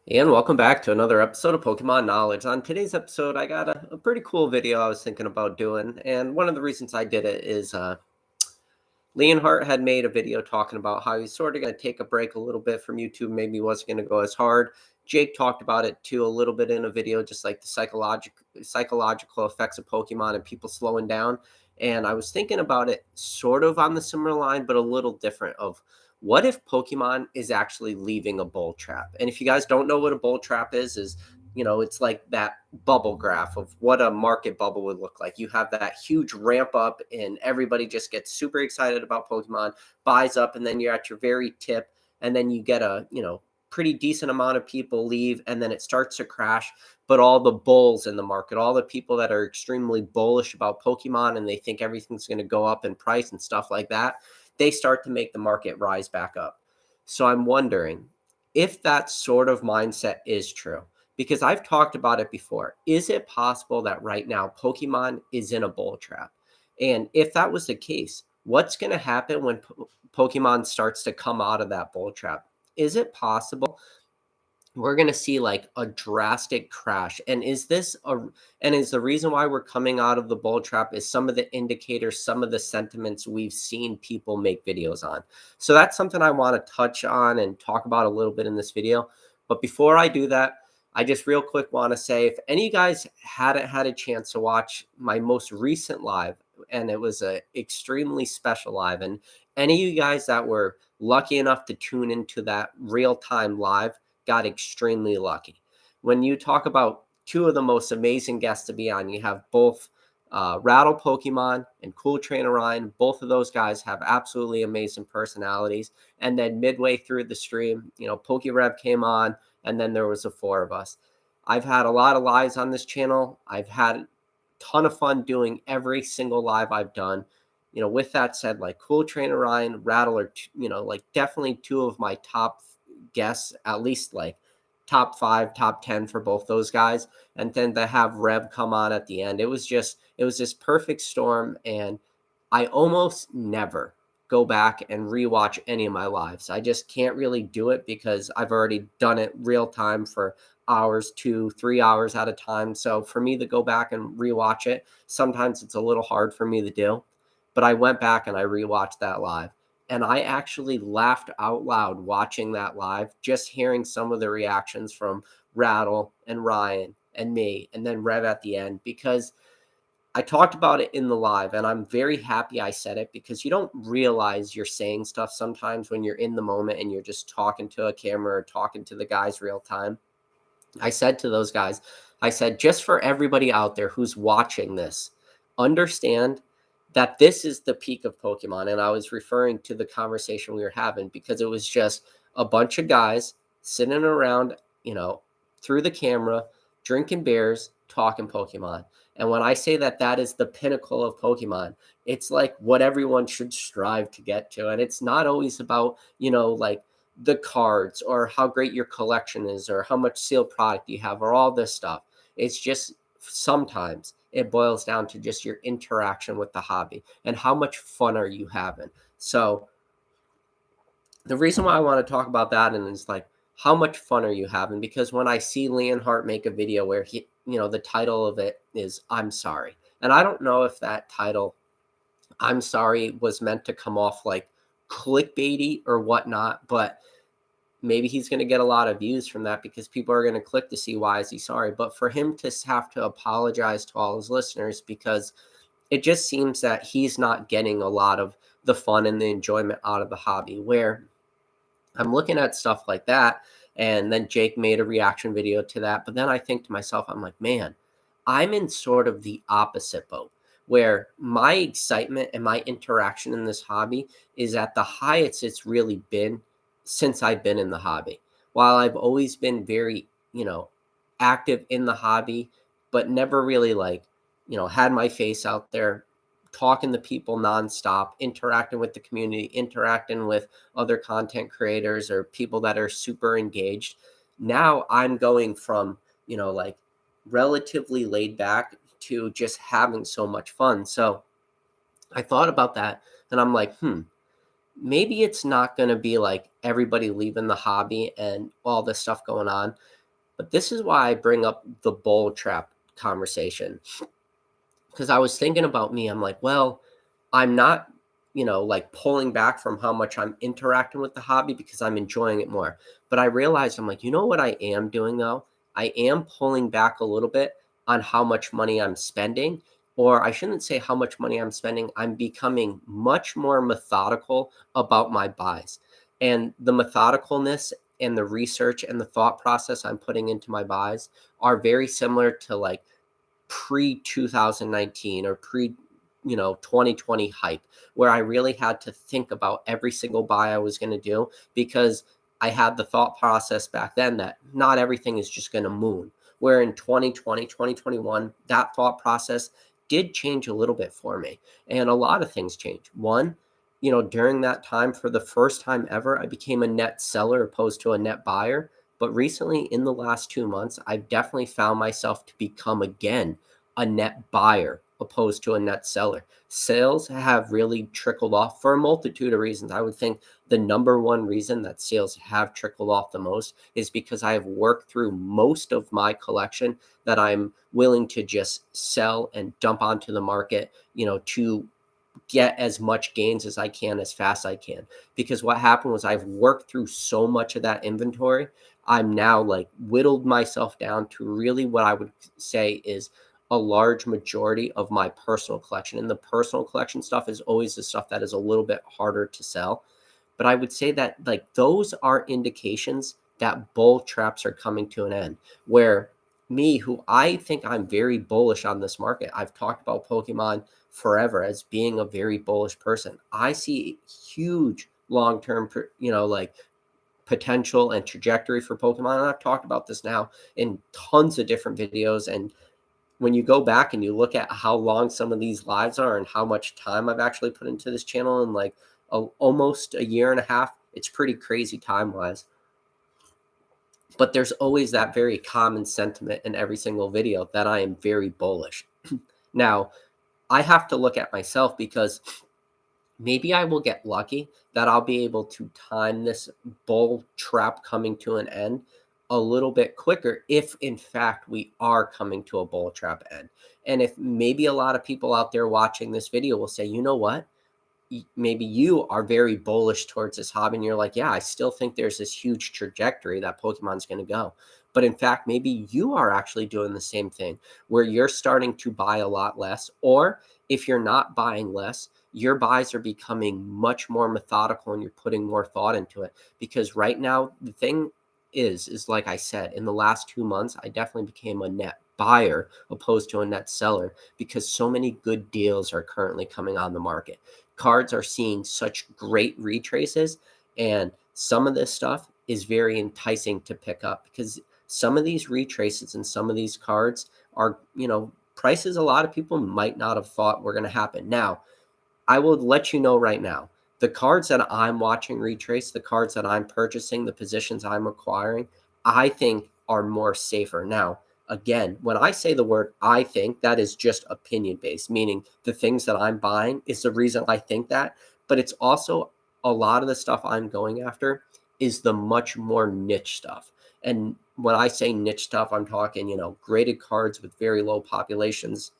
And welcome back to another episode of Pokemon Knowledge. On today's episode, I got a pretty cool video I was thinking about doing. And one of the reasons I did it is Leonhardt had made a video talking about how he's sort of going to take a break a little bit from YouTube. Maybe he wasn't going to go as hard. Jake talked about it too a little bit in a video, just like the psychological effects of Pokemon and people slowing down. And I was thinking about it sort of on the similar line, but a little different of what if Pokemon is actually leaving a bull trap? And if you guys don't know what a bull trap is it's like that bubble graph of what a market bubble would look like. You have that huge ramp up and everybody just gets super excited about Pokemon, buys up, and then you're at your very tip, and then you get a pretty decent amount of people leave, and then it starts to crash. But all the bulls in the market, all the people that are extremely bullish about Pokemon and they think everything's going to go up in price and stuff like that, they start to make the market rise back up. So I'm wondering if that sort of mindset is true, because I've talked about it before. Is it possible that right now Pokemon is in a bull trap? And if that was the case, what's going to happen when Pokemon starts to come out of that bull trap? Is it possible we're going to see like a drastic crash? And is the reason why we're coming out of the bull trap is some of the indicators, some of the sentiments we've seen people make videos on. So that's something I want to touch on and talk about a little bit in this video. But before I do that, I just real quick want to say, if any of you guys hadn't had a chance to watch my most recent live, and it was a extremely special live, and any of you guys that were lucky enough to tune into that real-time live got extremely lucky. When you talk about two of the most amazing guests to be on, you have both Rattle Pokemon and Cool Trainer Ryan. Both of those guys have absolutely amazing personalities. And then midway through the stream, PokeRev came on, and then there was the four of us. I've had a lot of lives on this channel. I've had a ton of fun doing every single live I've done. With that said, like Cool Trainer Ryan, Rattle are, like definitely two of my top guess, at least like top 5, top 10 for both those guys. And then to have Rev come on at the end, it was this perfect storm. And I almost never go back and rewatch any of my lives. I just can't really do it because I've already done it real time for hours, 2-3 hours at a time. So for me to go back and rewatch it, sometimes it's a little hard for me to do. But I went back and I rewatched that live. And I actually laughed out loud watching that live, just hearing some of the reactions from Rattle and Ryan and me, and then Rev at the end, because I talked about it in the live, and I'm very happy I said it, because you don't realize you're saying stuff sometimes when you're in the moment and you're just talking to a camera or talking to the guys real time. I said to those guys, I said, just for everybody out there who's watching this, understand that this is the peak of Pokemon. And I was referring to the conversation we were having, because it was just a bunch of guys sitting around, through the camera, drinking beers, talking Pokemon. And when I say that that is the pinnacle of Pokemon, it's like what everyone should strive to get to. And it's not always about, like the cards or how great your collection is or how much sealed product you have or all this stuff. It's just sometimes it boils down to just your interaction with the hobby and how much fun are you having. So the reason why I want to talk about that and is like, how much fun are you having? Because when I see Leonhardt make a video where he, the title of it is I'm sorry. And I don't know if that title, I'm sorry, was meant to come off like clickbaity or whatnot, but maybe he's going to get a lot of views from that because people are going to click to see why is he sorry. But for him to have to apologize to all his listeners, because it just seems that he's not getting a lot of the fun and the enjoyment out of the hobby, where I'm looking at stuff like that. And then Jake made a reaction video to that. But then I think to myself, I'm like, man, I'm in sort of the opposite boat, where my excitement and my interaction in this hobby is at the highest it's really been since I've been in the hobby. While I've always been very, active in the hobby, but never really like, had my face out there talking to people nonstop, interacting with the community, interacting with other content creators or people that are super engaged. Now I'm going from, like relatively laid back to just having so much fun. So I thought about that and I'm like, maybe it's not going to be like everybody leaving the hobby and all this stuff going on. But this is why I bring up the bull trap conversation, because I was thinking about me. I'm like, well, I'm not, like pulling back from how much I'm interacting with the hobby because I'm enjoying it more. But I realized I'm like, you know what I am doing though? I am pulling back a little bit on how much money I'm spending. Or I shouldn't say how much money I'm spending. I'm becoming much more methodical about my buys. And the methodicalness and the research and the thought process I'm putting into my buys are very similar to like pre 2019 or pre 2020 hype, where I really had to think about every single buy I was going to do, because I had the thought process back then that not everything is just going to moon. Where in 2020, 2021, that thought process did change a little bit for me, and a lot of things changed. One, during that time, for the first time ever, I became a net seller opposed to a net buyer. But recently, in the last 2 months, I've definitely found myself to become again a net buyer opposed to a net seller. Sales have really trickled off for a multitude of reasons. I would think the number one reason that sales have trickled off the most is because I have worked through most of my collection that I'm willing to just sell and dump onto the market, to get as much gains as I can as fast as I can. Because what happened was I've worked through so much of that inventory. I'm now like whittled myself down to really what I would say is a large majority of my personal collection. And the personal collection stuff is always the stuff that is a little bit harder to sell. But I would say that like those are indications that bull traps are coming to an end. Where me, who I think I'm very bullish on this market, I've talked about Pokemon forever as being a very bullish person. I see huge long term, like potential and trajectory for Pokemon. And I've talked about this now in tons of different videos. And when you go back and you look at how long some of these lives are and how much time I've actually put into this channel in like almost a year and a half, it's pretty crazy time wise. But there's always that very common sentiment in every single video that I am very bullish. Now, I have to look at myself, because maybe I will get lucky that I'll be able to time this bull trap coming to an end a little bit quicker if in fact we are coming to a bull trap end. And if maybe a lot of people out there watching this video will say, you know what? Maybe you are very bullish towards this hobby and you're like, yeah, I still think there's this huge trajectory that Pokemon's going to go. But in fact, maybe you are actually doing the same thing where you're starting to buy a lot less. Or if you're not buying less, your buys are becoming much more methodical and you're putting more thought into it. Because right now, the thing is like I said, in the last 2 months, I definitely became a net buyer opposed to a net seller, because so many good deals are currently coming on the market. Cards are seeing such great retraces, and some of this stuff is very enticing to pick up, because some of these retraces and some of these cards are, prices a lot of people might not have thought were going to happen. Now, I will let you know right now, the cards that I'm watching retrace, the cards that I'm purchasing, the positions I'm acquiring, I think are more safer. Now, again, when I say the word I think, that is just opinion based, meaning the things that I'm buying is the reason I think that. But it's also a lot of the stuff I'm going after is the much more niche stuff. And when I say niche stuff, I'm talking, graded cards with very low populations,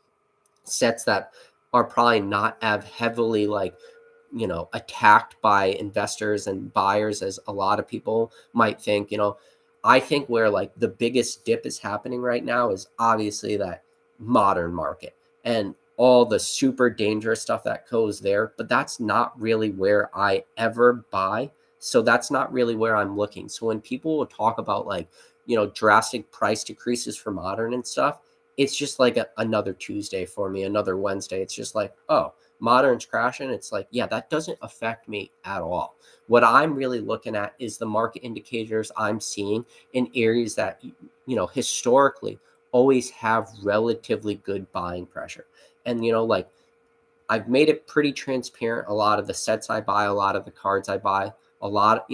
sets that are probably not as heavily like attacked by investors and buyers as a lot of people might think. I think where like the biggest dip is happening right now is obviously that modern market and all the super dangerous stuff that goes there, but that's not really where I ever buy. So that's not really where I'm looking. So when people will talk about like, drastic price decreases for modern and stuff, it's just like another Tuesday for me, another Wednesday. It's just like, oh, modern's crashing. It's like, yeah, that doesn't affect me at all. What I'm really looking at is the market indicators I'm seeing in areas that, historically always have relatively good buying pressure. And, like I've made it pretty transparent. A lot of the sets I buy, a lot of the cards I buy, a lot,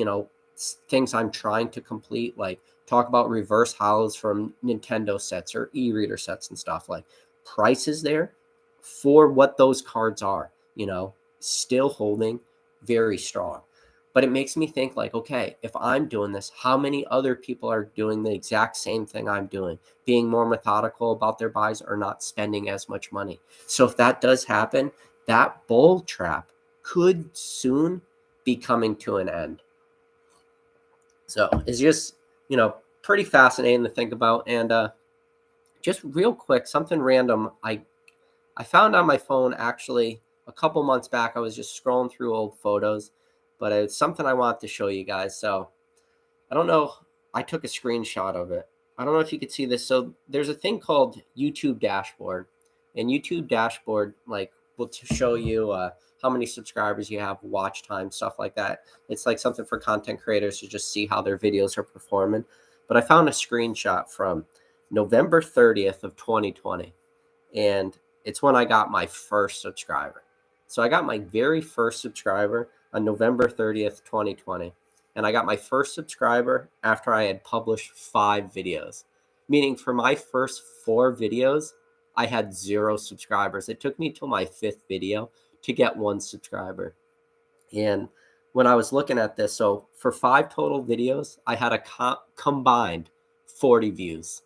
things I'm trying to complete, like talk about reverse holos from Nintendo sets or e-reader sets and stuff, like prices there for what those cards are, still holding very strong. But it makes me think like, okay, if I'm doing this, how many other people are doing the exact same thing I'm doing, being more methodical about their buys or not spending as much money? So if that does happen, that bull trap could soon be coming to an end. So it's just, pretty fascinating to think about. And just real quick, something random I found on my phone actually a couple months back. I was just scrolling through old photos, but it's something I want to show you guys. So I don't know. I took a screenshot of it. I don't know if you could see this. So there's a thing called YouTube dashboard, and YouTube dashboard will show you how many subscribers you have, watch time, stuff like that. It's like something for content creators to just see how their videos are performing. But I found a screenshot from November 30th of 2020, and it's when I got my first subscriber. So I got my very first subscriber on November 30th, 2020. And I got my first subscriber after I had published 5 videos. Meaning for my first 4 videos, I had 0 subscribers. It took me till my 5th video to get 1 subscriber. And when I was looking at this, so for 5 total videos, I had a combined 40 views.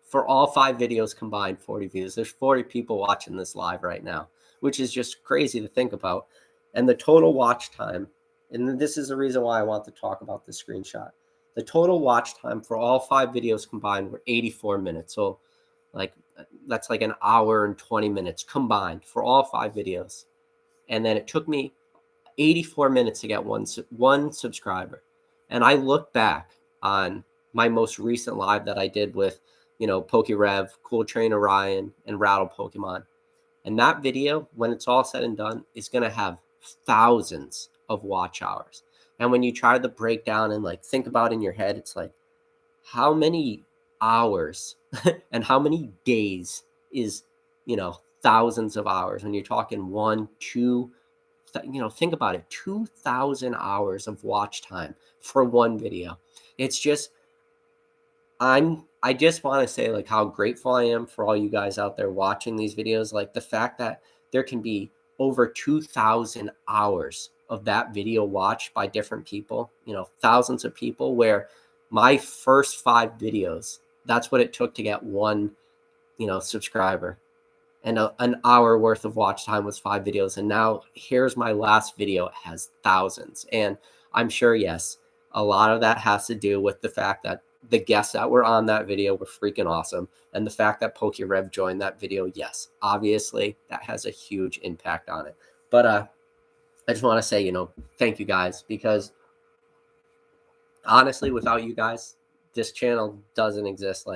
For all 5 videos combined, 40 views. There's 40 people watching this live right now, which is just crazy to think about. And the total watch time, and this is the reason why I want to talk about this screenshot. The total watch time for all 5 videos combined were 84 minutes. So that's like an hour and 20 minutes combined for all 5 videos. And then it took me 84 minutes to get one subscriber. And I look back on my most recent live that I did with, PokeRev, Cool Train Orion, and Rattle Pokemon. And that video, when it's all said and done, is going to have thousands of watch hours. And when you try to break down and think about in your head, it's like, how many hours and how many days is, thousands of hours? When you're talking 1, 2, think about it, 2,000 hours of watch time for one video. It's just, I just want to say how grateful I am for all you guys out there watching these videos. The fact that there can be over 2,000 hours of that video watched by different people, thousands of people, where my first 5 videos, that's what it took to get 1, subscriber. And an hour worth of watch time was 5 videos. And now here's my last video. It has thousands. And I'm sure, yes, a lot of that has to do with the fact that the guests that were on that video were freaking awesome. And the fact that PokeRev joined that video, yes, obviously that has a huge impact on it. But I just want to say, thank you guys, because honestly, without you guys, this channel doesn't exist.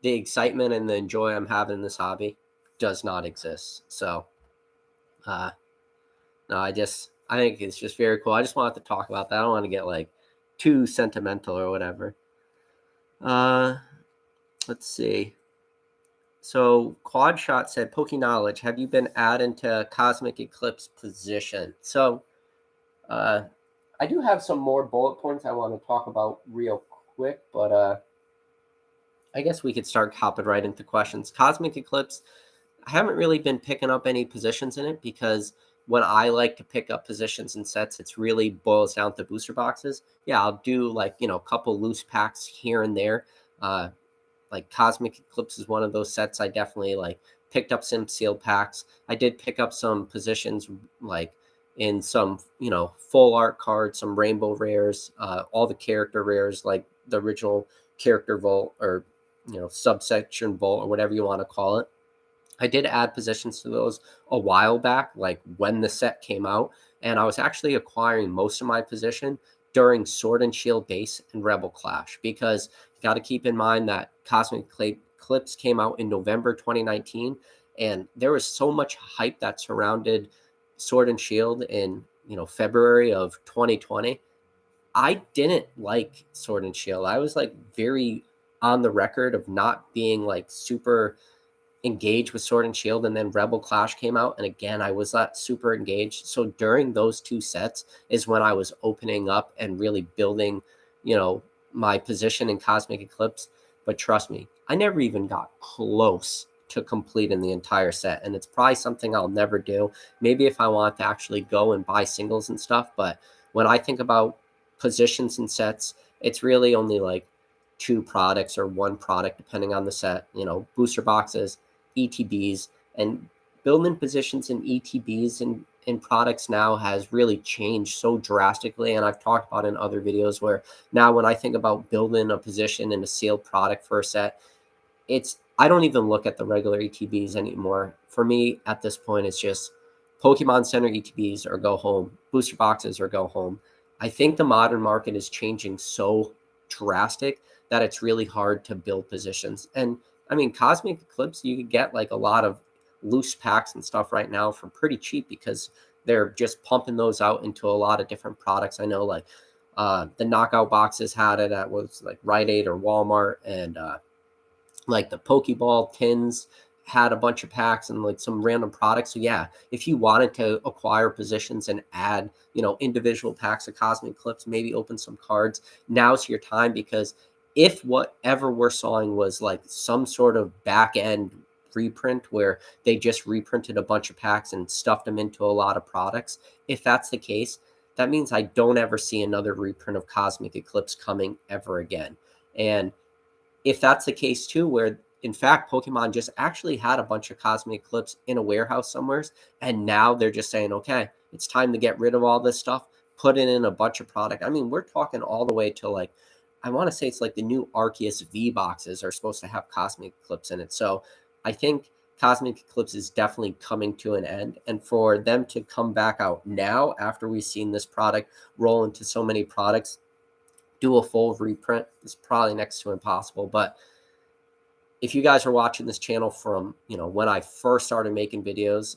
The excitement and the joy I'm having in this hobby does not exist. So, no, I think it's just very cool. I just wanted to talk about that. I don't want to get too sentimental or whatever. Let's see. So Quad Shot said, Poke Knowledge, have you been added to Cosmic Eclipse position? So I do have some more bullet points I want to talk about real quick, but I guess we could start hopping right into questions. Cosmic Eclipse, I haven't really been picking up any positions in it, because when I like to pick up positions and sets, it's really boils down to booster boxes. Yeah, I'll do a couple loose packs here and there. Cosmic Eclipse is one of those sets I definitely picked up some sealed packs. I did pick up some positions in some, full art cards, some rainbow rares, all the character rares, the original character vault, or, subsection vault, or whatever you want to call it. I did add positions to those a while back, when the set came out, and I was actually acquiring most of my position during Sword and Shield base and Rebel Clash, because you got to keep in mind that Cosmic Eclipse came out in November 2019, and there was so much hype that surrounded Sword and Shield in February of 2020. I didn't like Sword and Shield. I was very on the record of not being super engaged with Sword and Shield, and then Rebel Clash came out, and again I was not super engaged. So during those 2 sets is when I was opening up and really building my position in Cosmic Eclipse. But trust me, I never even got close to complete in the entire set. And it's probably something I'll never do. Maybe if I want to actually go and buy singles and stuff. But when I think about positions and sets, it's really only like 2 products or 1 product, depending on the set, booster boxes, ETBs, and building positions in ETBs and in products now has really changed so drastically. And I've talked about in other videos where now when I think about building a position in a sealed product for a set, I don't even look at the regular ETBs anymore. For me, at this point, it's just Pokemon Center ETBs or go home, booster boxes or go home. I think the modern market is changing so drastic that it's really hard to build positions. And I mean, Cosmic Eclipse, you could get like a lot of loose packs and stuff right now for pretty cheap because they're just pumping those out into a lot of different products. I know like the knockout boxes had it at was like Rite Aid or Walmart, and like the Pokeball tins had a bunch of packs and like some random products. So yeah, if you wanted to acquire positions and add, individual packs of Cosmic Eclipse, maybe open some cards, now's your time, because if whatever we're sawing was like some sort of back end reprint where they just reprinted a bunch of packs and stuffed them into a lot of products, if that's the case, that means I don't ever see another reprint of Cosmic Eclipse coming ever again. And if that's the case too, where in fact Pokemon just actually had a bunch of Cosmic Eclipse in a warehouse somewhere, and now they're just saying, okay, it's time to get rid of all this stuff, put it in a bunch of product. I mean, we're talking all the way to like, I want to say it's like the new Arceus V boxes are supposed to have Cosmic Eclipse in it. So I think Cosmic Eclipse is definitely coming to an end. And for them to come back out now after we've seen this product roll into so many products, do a full reprint is probably next to impossible. But if you guys are watching this channel from, when I first started making videos,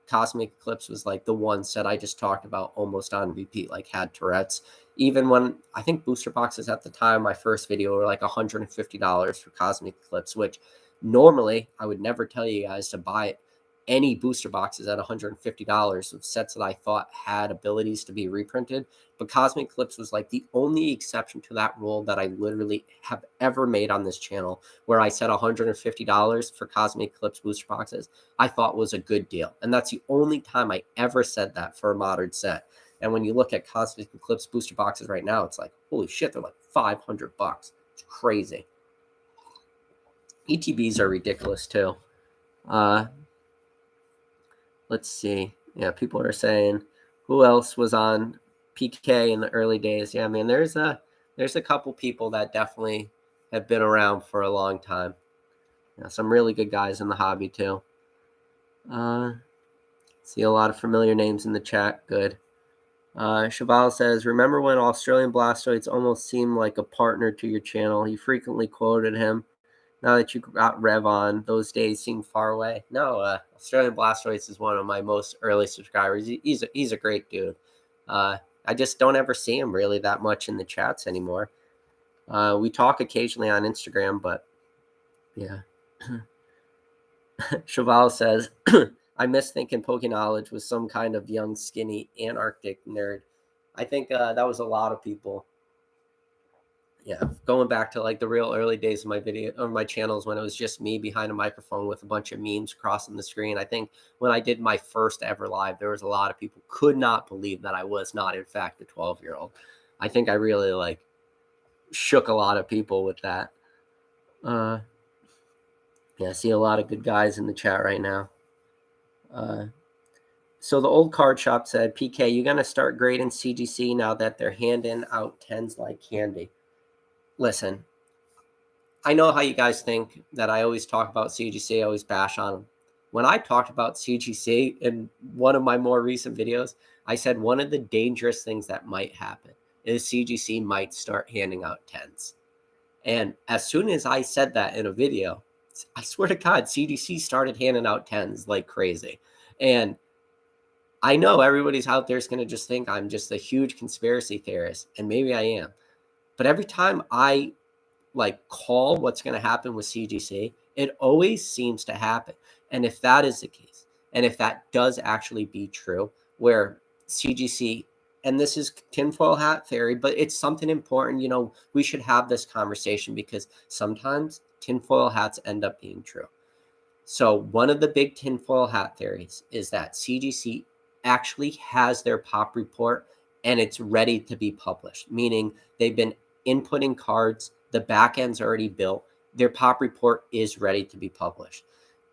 Cosmic Eclipse was like the one set I just talked about almost on repeat, like had Tourette's. Even when I think booster boxes at the time, my first video were like $150 for Cosmic Eclipse, which normally I would never tell you guys to buy any booster boxes at $150 of sets that I thought had abilities to be reprinted. But Cosmic Eclipse was like the only exception to that rule that I literally have ever made on this channel, where I said $150 for Cosmic Eclipse booster boxes I thought was a good deal. And that's the only time I ever said that for a modern set. And when you look at Cosmic Eclipse booster boxes right now, it's like, holy shit, they're like $500. It's crazy. ETBs are ridiculous too. Let's see. Yeah, people are saying, who else was on PK in the early days? Yeah, man, there's a couple people that definitely have been around for a long time. Yeah, some really good guys in the hobby too. See a lot of familiar names in the chat. Good. Cheval says, remember when Australian Blastoids almost seemed like a partner to your channel? You frequently quoted him. Now that you got Rev on, those days seem far away. No, Australian Blastoise is one of my most early subscribers. He's a great dude. I just don't ever see him really that much in the chats anymore. We talk occasionally on Instagram, but yeah. Cheval says, I miss thinking Pokeknowledge was some kind of young, skinny Antarctic nerd. I think that was a lot of people. Yeah, going back to like the real early days of my channels when it was just me behind a microphone with a bunch of memes crossing the screen. I think when I did my first ever live, there was a lot of people could not believe that I was not in fact a 12-year-old. I think I really like shook a lot of people with that. Yeah, I see a lot of good guys in the chat right now. So the old card shop said, PK, you gonna start grading CGC now that they're handing out 10s like candy? Listen, I know how you guys think that I always talk about CGC, I always bash on them. When I talked about CGC in one of my more recent videos, I said one of the dangerous things that might happen is CGC might start handing out 10s. And as soon as I said that in a video, I swear to God, CGC started handing out 10s like crazy. And I know everybody's out there is going to just think I'm just a huge conspiracy theorist, and maybe I am. But every time I like call what's going to happen with CGC, it always seems to happen. And if that is the case, and if that does actually be true, where CGC, and this is tinfoil hat theory, but it's something important, we should have this conversation because sometimes tinfoil hats end up being true. So one of the big tinfoil hat theories is that CGC actually has their pop report and it's ready to be published, meaning they've been inputting cards, the back end's already built, their pop report is ready to be published.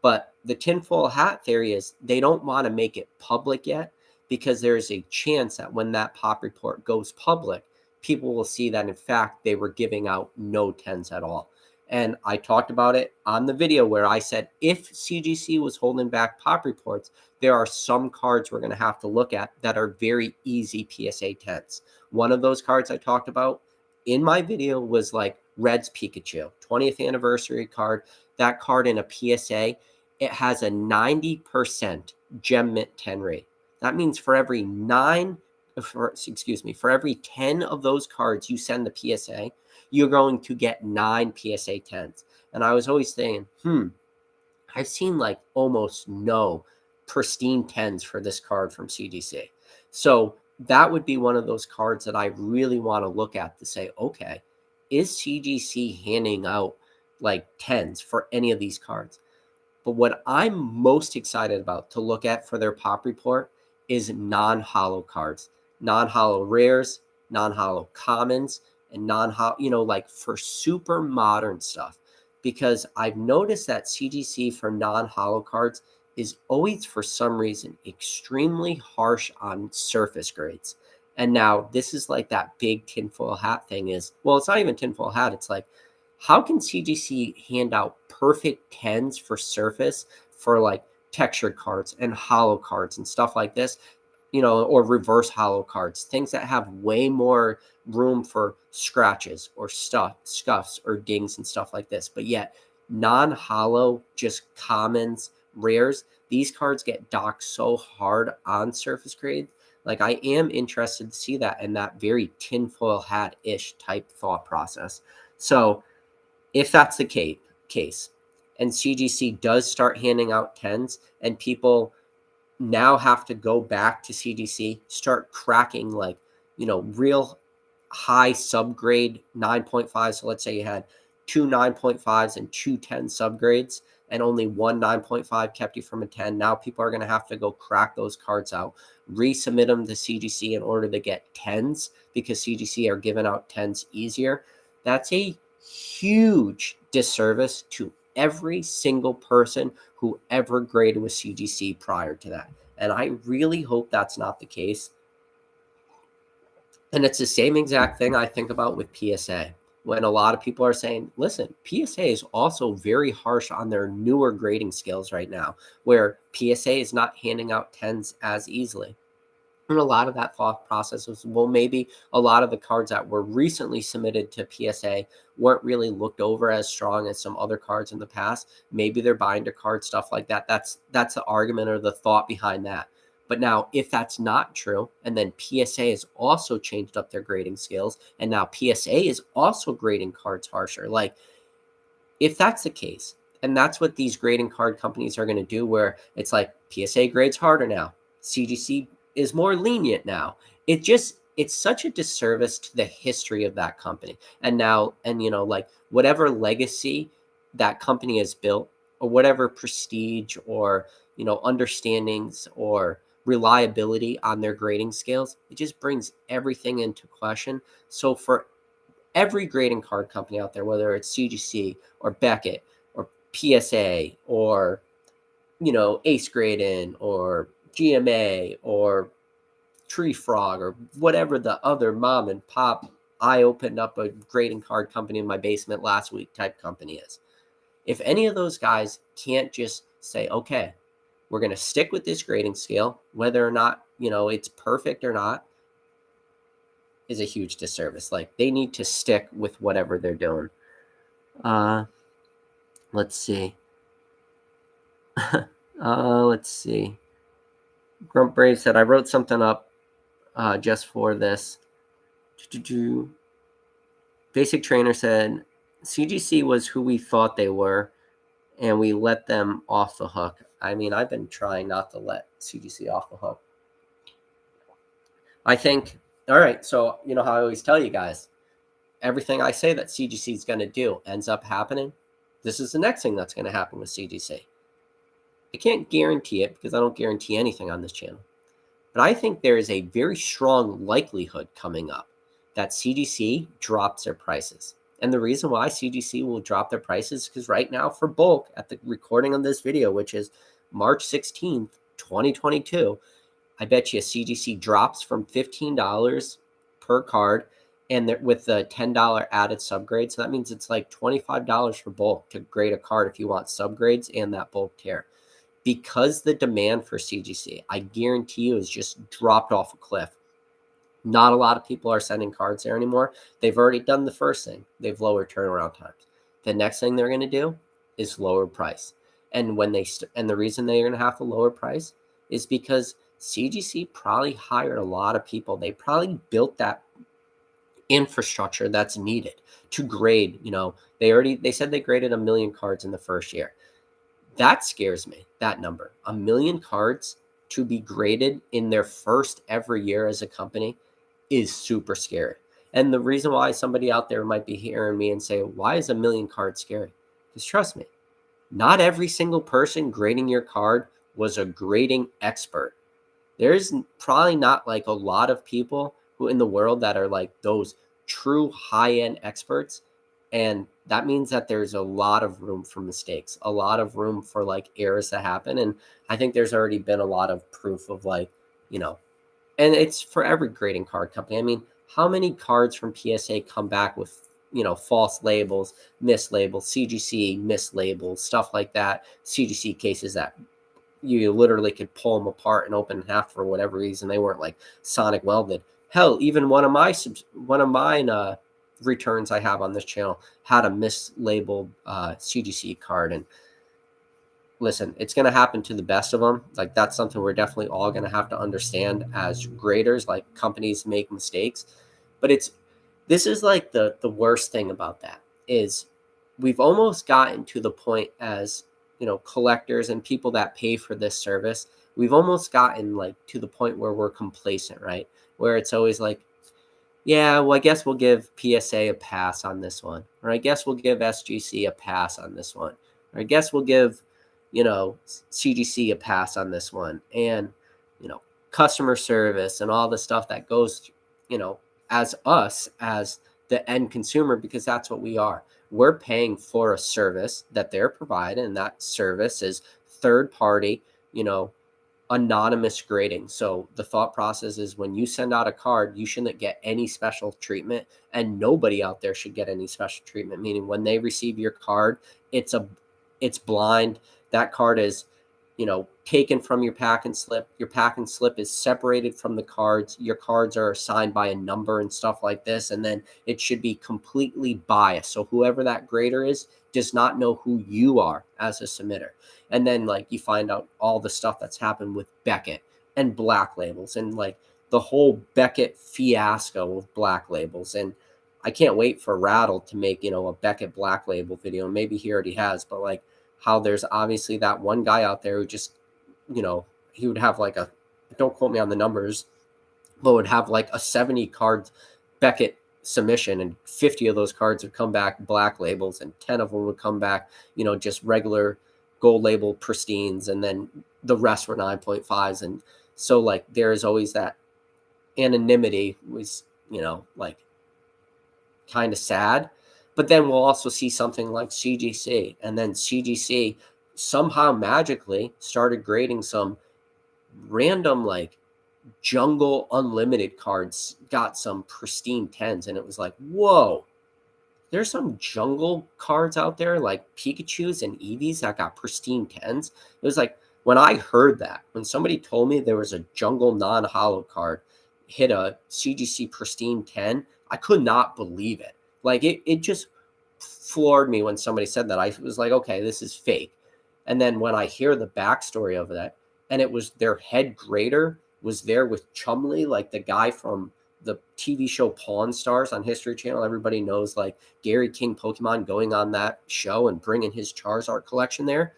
But the tinfoil hat theory is they don't want to make it public yet because there's a chance that when that pop report goes public, people will see that in fact they were giving out no tens at all. And I talked about it on the video where I said if CGC was holding back pop reports, there are some cards we're going to have to look at that are very easy PSA 10s. One of those cards I talked about in my video was like Red's Pikachu, 20th anniversary card. That card in a PSA, it has a 90% gem mint 10 rate. That means for every for every 10 of those cards you send the PSA, you're going to get 9 PSA 10s. And I was always saying, I've seen like almost no pristine 10s for this card from CGC. So that would be one of those cards that I really want to look at to say, okay, is CGC handing out like 10s for any of these cards? But what I'm most excited about to look at for their pop report is non-holo cards, non-holo rares, non-holo commons, and non-holo, like for super modern stuff. Because I've noticed that CGC for non-holo cards is always, for some reason, extremely harsh on surface grades. And now this is like that big tinfoil hat thing is, well, it's not even tinfoil hat. It's like, how can CGC hand out perfect 10s for surface for like textured cards and holo cards and stuff like this, or reverse holo cards, things that have way more room for scratches or scuffs or dings and stuff like this. But yet non-holo, just commons, rares, these cards get docked so hard on surface grade. Like I am interested to see that and that very tinfoil hat-ish type thought process. So if that's the case, and CGC does start handing out 10s and people now have to go back to CGC, start cracking like, real high subgrade 9.5. So let's say you had two 9.5s and two 10 subgrades and only one 9.5 kept you from a 10. Now people are going to have to go crack those cards out, resubmit them to CGC in order to get 10s because CGC are giving out 10s easier. That's a huge disservice to every single person who ever graded with CGC prior to that. And I really hope that's not the case. And it's the same exact thing I think about with PSA. When a lot of people are saying, listen, PSA is also very harsh on their newer grading skills right now, where PSA is not handing out 10s as easily. And a lot of that thought process was, well, maybe a lot of the cards that were recently submitted to PSA weren't really looked over as strong as some other cards in the past. Maybe they're binder card, stuff like that. That's the argument or the thought behind that. But now, if that's not true, and then PSA has also changed up their grading skills, and now PSA is also grading cards harsher. Like, if that's the case, and that's what these grading card companies are going to do, where it's like PSA grades harder now, CGC is more lenient now. It's such a disservice to the history of that company. And like whatever legacy that company has built or whatever prestige or, understandings or reliability on their grading scales, it just brings everything into question. So for every grading card company out there, whether it's CGC or Beckett or PSA or, Ace Grading or GMA or Tree Frog or whatever the other mom and pop, I opened up a grading card company in my basement last week type company is. If any of those guys can't just say, okay, we're going to stick with this grading scale, whether or not, it's perfect or not, is a huge disservice. Like they need to stick with whatever they're doing. Let's see. Let's see. Grump Brave said, I wrote something up just for this. Basic Trainer said, CGC was who we thought they were, and we let them off the hook. I mean, I've been trying not to let CGC off the hook. I think, all right, so you know how I always tell you guys, everything I say that CGC is going to do ends up happening. This is the next thing that's going to happen with CGC. I can't guarantee it because I don't guarantee anything on this channel. But I think there is a very strong likelihood coming up that CGC drops their prices. And the reason why CGC will drop their prices is because right now for bulk at the recording of this video, which is March 16th, 2022, I bet you CGC drops from $15 per card and with the $10 added subgrade. So that means it's like $25 for bulk to grade a card if you want subgrades and that bulk tier. Because the demand for CGC, I guarantee you, is just dropped off a cliff. Not a lot of people are sending cards there anymore. They've already done the first thing. They've lowered turnaround times. The next thing they're going to do is lower price. And when and the reason they're going to have to lower price is because CGC probably hired a lot of people. They probably built that infrastructure that's needed to grade. They said they graded 1 million cards in the first year. That scares me, that number. 1 million cards to be graded in their first ever year as a company is super scary. And the reason why somebody out there might be hearing me and say, why is 1 million cards scary? Because trust me, not every single person grading your card was a grading expert. There's probably not like a lot of people who in the world that are like those true high-end experts. And that means that there's a lot of room for mistakes, a lot of room for like errors to happen. And I think there's already been a lot of proof of like, and it's for every grading card company. I mean, how many cards from PSA come back with, false labels, mislabels, CGC mislabels, stuff like that, CGC cases that you literally could pull them apart and open in half for whatever reason. They weren't like sonic welded. Hell, even one of mine returns I have on this channel had a mislabeled CGC card. And listen, it's going to happen to the best of them. Like that's something we're definitely all going to have to understand as graders. Like companies make mistakes, but this is like the worst thing about that is we've almost gotten to the point as collectors and people that pay for this service. We've almost gotten like to the point where we're complacent, right? Where it's always like, yeah, well, I guess we'll give PSA a pass on this one. Or I guess we'll give SGC a pass on this one. Or I guess we'll give, CGC a pass on this one. And, customer service and all the stuff that goes, as us, as the end consumer, because that's what we are. We're paying for a service that they're providing, and that service is third party, anonymous grading. So the thought process is when you send out a card, you shouldn't get any special treatment, and nobody out there should get any special treatment. Meaning when they receive your card, it's blind. That card is, taken from your pack and slip. Your pack and slip is separated from the cards. Your cards are assigned by a number and stuff like this. And then it should be completely biased. So whoever that grader is does not know who you are as a submitter. And then like you find out all the stuff that's happened with Beckett and black labels and like the whole Beckett fiasco with black labels. And I can't wait for Rattle to make, a Beckett black label video. Maybe he already has, but like how there's obviously that one guy out there who just, he would have like don't quote me on the numbers, but would have like a 70 card Beckett submission and 50 of those cards would come back black labels and 10 of them would come back, just regular gold label pristines. And then the rest were 9.5s. And so like, there is always that anonymity was, like kind of sad. But then we'll also see something like CGC, and then CGC somehow magically started grading some random like jungle unlimited cards, got some pristine 10s, and it was like, whoa, there's some jungle cards out there like Pikachus and Eevees that got pristine 10s. It was like when I heard that, when somebody told me there was a jungle non-holo card hit a CGC pristine 10, I could not believe it. Like it just floored me when somebody said that. I was like, okay, this is fake. And then when I hear the backstory of that, and it was their head grader was there with Chumley, like the guy from the TV show Pawn Stars on History Channel. Everybody knows like Gary King Pokemon going on that show and bringing his Charizard collection there.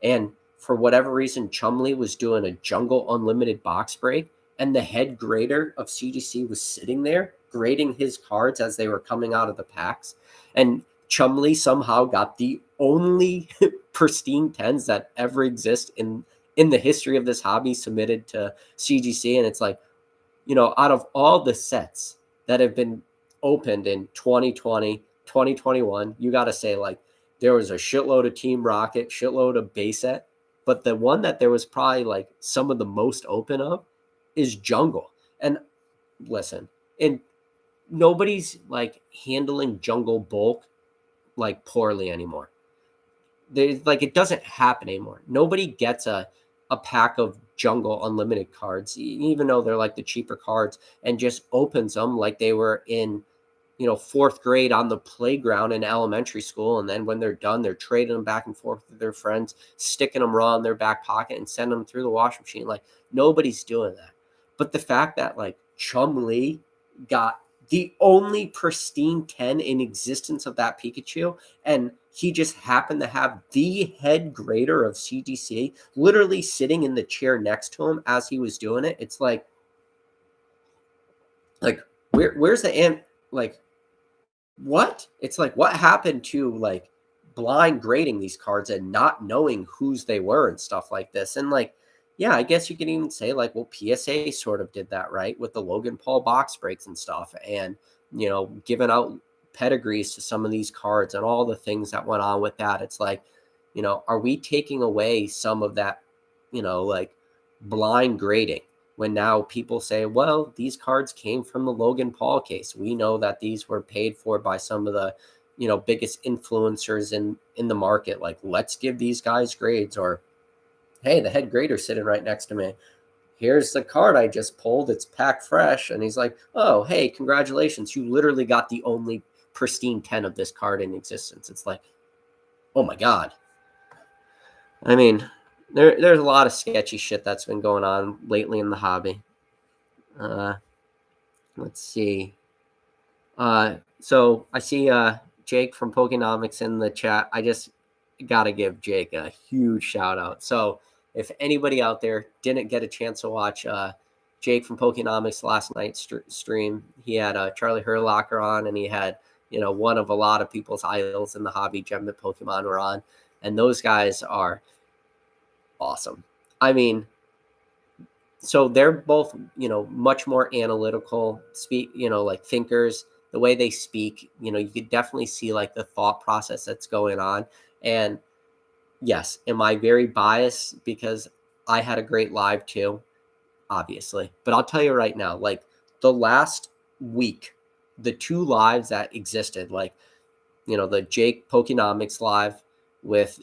And for whatever reason, Chumley was doing a Jungle Unlimited box break, and the head grader of CGC was sitting there grading his cards as they were coming out of the packs. And Chumley somehow got the only pristine 10s that ever exist in the history of this hobby submitted to CGC. And it's like, out of all the sets that have been opened in 2020, 2021, you got to say, like, there was a shitload of Team Rocket, shitload of base set, but the one that there was probably like some of the most open of is Jungle. And listen, and nobody's like handling Jungle bulk like poorly anymore. There's like, it doesn't happen anymore. Nobody gets a pack of Jungle Unlimited cards, even though they're like the cheaper cards, and just opens them like they were in, fourth grade on the playground in elementary school. And then when they're done, they're trading them back and forth with their friends, sticking them raw in their back pocket and sending them through the washing machine. Like, nobody's doing that. But the fact that like Chum Lee got the only pristine 10 in existence of that Pikachu, and he just happened to have the head grader of CGC literally sitting in the chair next to him as he was doing it. It's like where's the like, what? It's like, what happened to like blind grading these cards and not knowing whose they were and stuff like this? And like, yeah, I guess you can even say like, well, PSA sort of did that, right? With the Logan Paul box breaks and stuff, and, giving out pedigrees to some of these cards and all the things that went on with that. It's like, are we taking away some of that, like blind grading? When now people say, well, these cards came from the Logan Paul case. We know that these were paid for by some of the, biggest influencers in the market. Like, let's give these guys grades. Or, hey, the head grader sitting right next to me. Here's the card I just pulled. It's packed fresh. And he's like, oh, hey, congratulations. You literally got the only pristine 10 of this card in existence. It's like, oh my God. I mean, there's a lot of sketchy shit that's been going on lately in the hobby. Let's see. So I see Jake from Pokenomics in the chat. I just got to give Jake a huge shout out. So if anybody out there didn't get a chance to watch Jake from Pokenomics last night's stream, he had Charlie Herlocker on, and he had, one of a lot of people's idols in the hobby, Gem Pokemon, were on. And those guys are awesome. I mean, so they're both, much more analytical, like thinkers. The way they speak, you could definitely see like the thought process that's going on. And yes, am I very biased because I had a great live too? Obviously. But I'll tell you right now, like the last week, the two lives that existed, like, the Jake Pokenomics live with,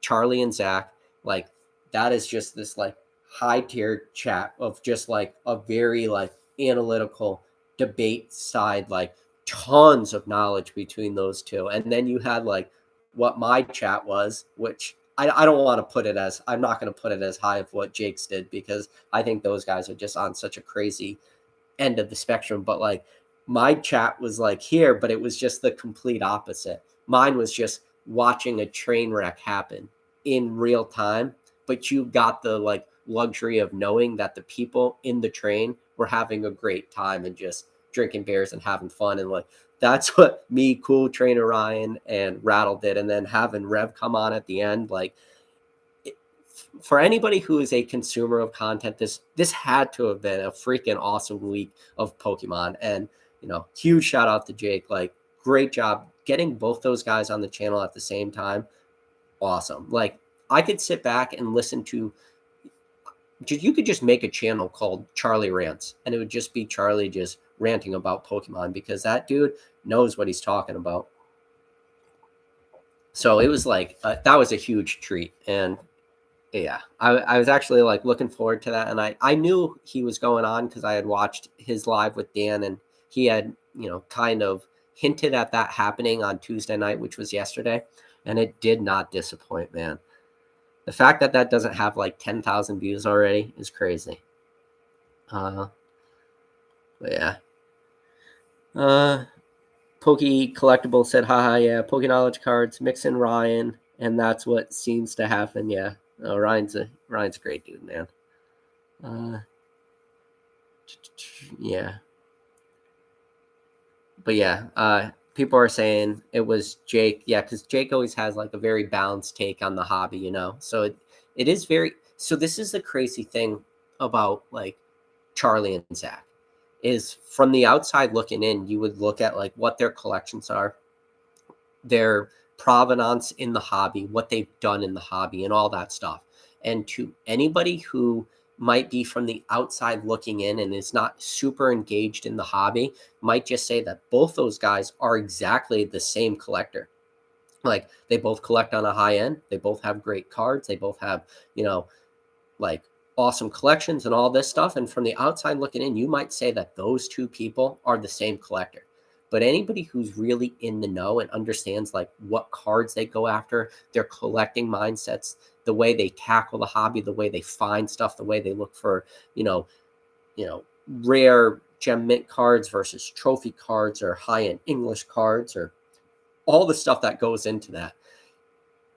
Charlie and Zach, like that is just this like high tier chat of just like a very like analytical debate side, like tons of knowledge between those two. And then you had like what my chat was, which I don't want to put it as, I'm not going to put it as high of what Jake's did, because I think those guys are just on such a crazy end of the spectrum. But like my chat was like here, but it was just the complete opposite. Mine was just watching a train wreck happen in real time, but you got the like luxury of knowing that the people in the train were having a great time and just drinking beers and having fun. And like, that's what me, Cool Trainer Ryan, and Rattle did. And then having Rev come on at the end, like, for anybody who is a consumer of content, this had to have been a freaking awesome week of Pokemon. And, huge shout out to Jake. Like, great job getting both those guys on the channel at the same time. Awesome. Like, I could sit back and listen to, you could just make a channel called Charlie Rants, and it would just be Charlie just ranting about Pokemon, because that dude knows what he's talking about. So it was like, that was a huge treat. And yeah, I was actually like looking forward to that. And I knew he was going on because I had watched his live with Dan, and he had, kind of hinted at that happening on Tuesday night, which was yesterday. And it did not disappoint, man. The fact that that doesn't have like 10,000 views already is crazy. But yeah. Pokey Collectible said, haha, yeah, Poke Knowledge cards, mix in Ryan, and that's what seems to happen. Yeah. Oh, Ryan's a great dude, man. Yeah. But yeah, people are saying it was Jake. Yeah, because Jake always has like a very balanced take on the hobby, you know. So it is very. So this is the crazy thing about like Charlie and Zach is from the outside looking in, you would look at like what their collections are, their provenance in the hobby, what they've done in the hobby, and all that stuff. And to anybody who might be from the outside looking in and is not super engaged in the hobby, might just say that both those guys are exactly the same collector. Like they both collect on a high end, they both have great cards, they both have, you know, like awesome collections and all this stuff. And from the outside looking in, you might say that those two people are the same collector. But anybody who's really in the know and understands like what cards they go after, their collecting mindsets, the way they tackle the hobby, the way they find stuff, the way they look for, rare gem mint cards versus trophy cards or high-end English cards or all the stuff that goes into that,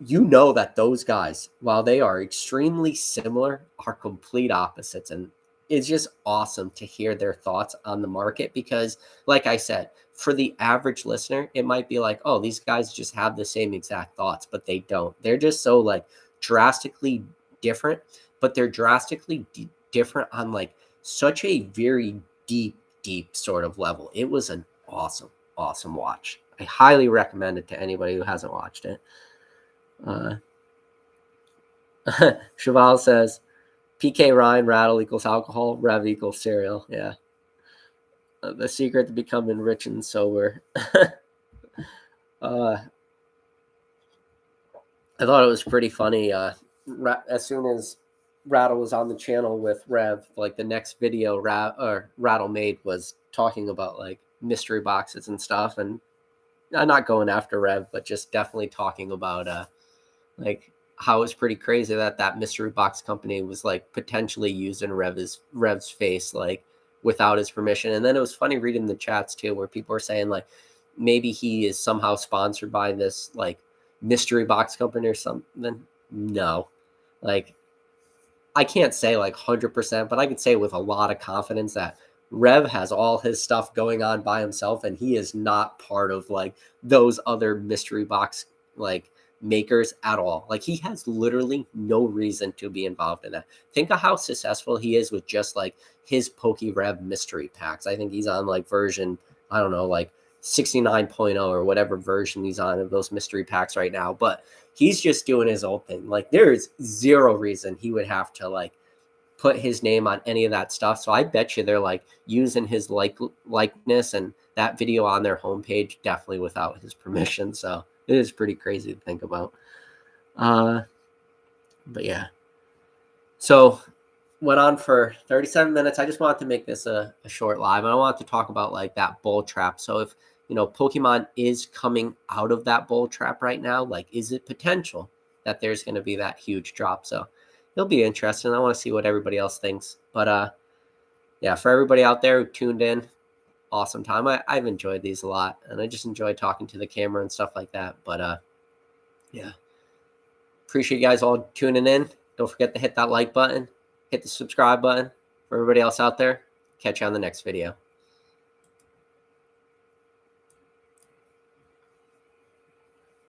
you know that those guys, while they are extremely similar, are complete opposites. And it's just awesome to hear their thoughts on the market because, like I said, for the average listener, it might be like, oh, these guys just have the same exact thoughts, but they don't. They're just so like drastically different, but they're drastically different on like such a very deep sort of level. It was an awesome watch. I highly recommend it to anybody who hasn't watched it. Cheval says PK Ryan rattle equals alcohol, Rev equals cereal. Yeah. The secret to becoming rich and sober. I thought it was pretty funny. As soon as Rattle was on the channel with Rev, like the next video Rattle made was talking about like mystery boxes and stuff. And I'm not going after Rev, but just definitely talking about like how it's pretty crazy that mystery box company was like potentially using Rev's face like without his permission. And then it was funny reading the chats too, where people were saying like maybe he is somehow sponsored by this like mystery box company or something. No, like I can't say like 100%, but I can say with a lot of confidence that Rev has all his stuff going on by himself, and he is not part of like those other mystery box like makers at all. Like he has literally no reason to be involved in that. Think of how successful he is with just like his PokeRev mystery packs. I think he's on like version, I don't know, like 69.0 or whatever version he's on of those mystery packs right now. But he's just doing his own thing. Like there is zero reason he would have to like put his name on any of that stuff. So I bet you they're like using his likeness and that video on their homepage definitely without his permission. So it is pretty crazy to think about. But yeah. So went on for 37 minutes. I just wanted to make this a short live. And I wanted to talk about like that bull trap. So if, Pokemon is coming out of that bull trap right now, like is it potential that there's going to be that huge drop? So it'll be interesting. I want to see what everybody else thinks. But yeah, for everybody out there who tuned in, awesome time. I've enjoyed these a lot, and I just enjoy talking to the camera and stuff like that. But yeah, appreciate you guys all tuning in. Don't forget to hit that like button, hit the subscribe button. For everybody else out there, catch you on the next video.